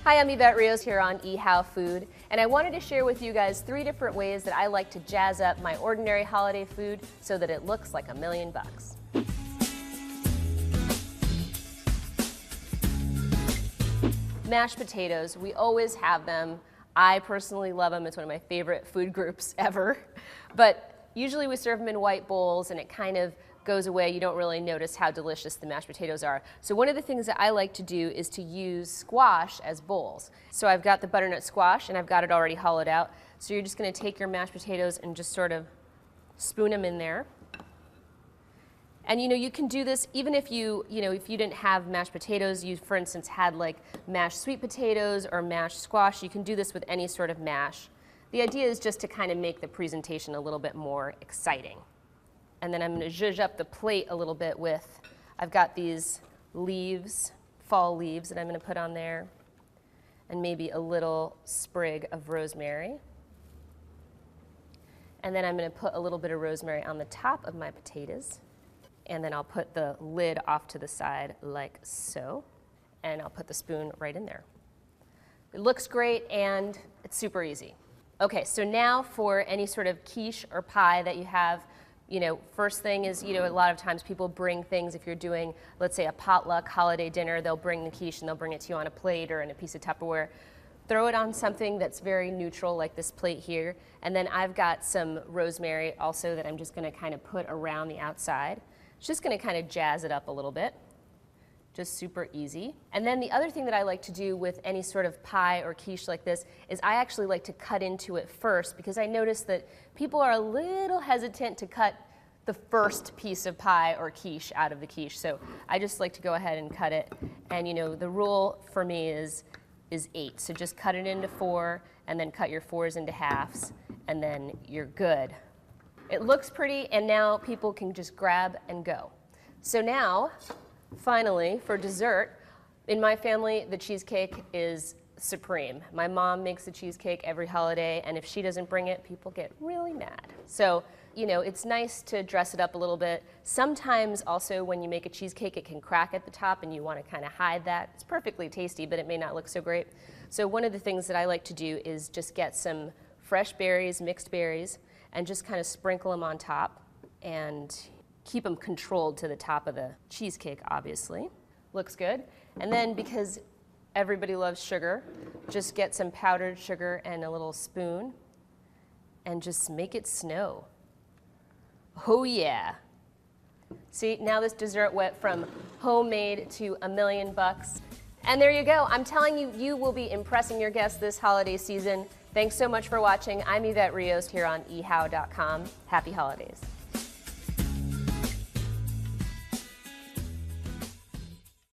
Hi, I'm Yvette Rios here on eHow Food, and I wanted to share with you guys 3 different ways that I like to jazz up my ordinary holiday food so that it looks like $1,000,000. Mashed potatoes, we always have them. I personally love them. It's one of my favorite food groups ever. But usually we serve them in white bowls and it kind of goes away. You don't really notice how delicious the mashed potatoes are. So one of the things that I like to do is to use squash as bowls. So I've got the butternut squash and I've got it already hollowed out. So you're just going to take your mashed potatoes and just sort of spoon them in there. And you can do this even if you didn't have mashed potatoes, you for instance had like mashed sweet potatoes or mashed squash, you can do this with any sort of mash. The idea is just to kind of make the presentation a little bit more exciting. And then I'm going to zhuzh up the plate a little bit with, I've got these leaves, fall leaves that I'm going to put on there, and maybe a little sprig of rosemary. And then I'm going to put a little bit of rosemary on the top of my potatoes. And then I'll put the lid off to the side like so. And I'll put the spoon right in there. It looks great and it's super easy. Okay, so now for any sort of quiche or pie that you have, first thing is, a lot of times people bring things, if you're doing, let's say, a potluck holiday dinner, they'll bring the quiche and they'll bring it to you on a plate or in a piece of Tupperware. Throw it on something that's very neutral, like this plate here. And then I've got some rosemary also that I'm just going to kind of put around the outside. It's just going to kind of jazz it up a little bit. Just super easy. And then the other thing that I like to do with any sort of pie or quiche like this is I actually like to cut into it first, because I notice that people are a little hesitant to cut the first piece of pie or quiche out of the quiche. So I just like to go ahead and cut it. And the rule for me is 8. So just cut it into 4 and then cut your 4s into halves and then you're good. It looks pretty and now people can just grab and go. So now, finally, for dessert, in my family, the cheesecake is supreme. My mom makes the cheesecake every holiday, and if she doesn't bring it, people get really mad. So, it's nice to dress it up a little bit. Sometimes also when you make a cheesecake, it can crack at the top and you want to kind of hide that. It's perfectly tasty, but it may not look so great. So one of the things that I like to do is just get some fresh berries, mixed berries, and just kind of sprinkle them on top and keep them controlled to the top of the cheesecake, obviously. Looks good. And then because everybody loves sugar, just get some powdered sugar and a little spoon and just make it snow. Oh yeah. See, now this dessert went from homemade to $1,000,000. And there you go. I'm telling you, you will be impressing your guests this holiday season. Thanks so much for watching. I'm Yvette Rios here on eHow.com. Happy holidays.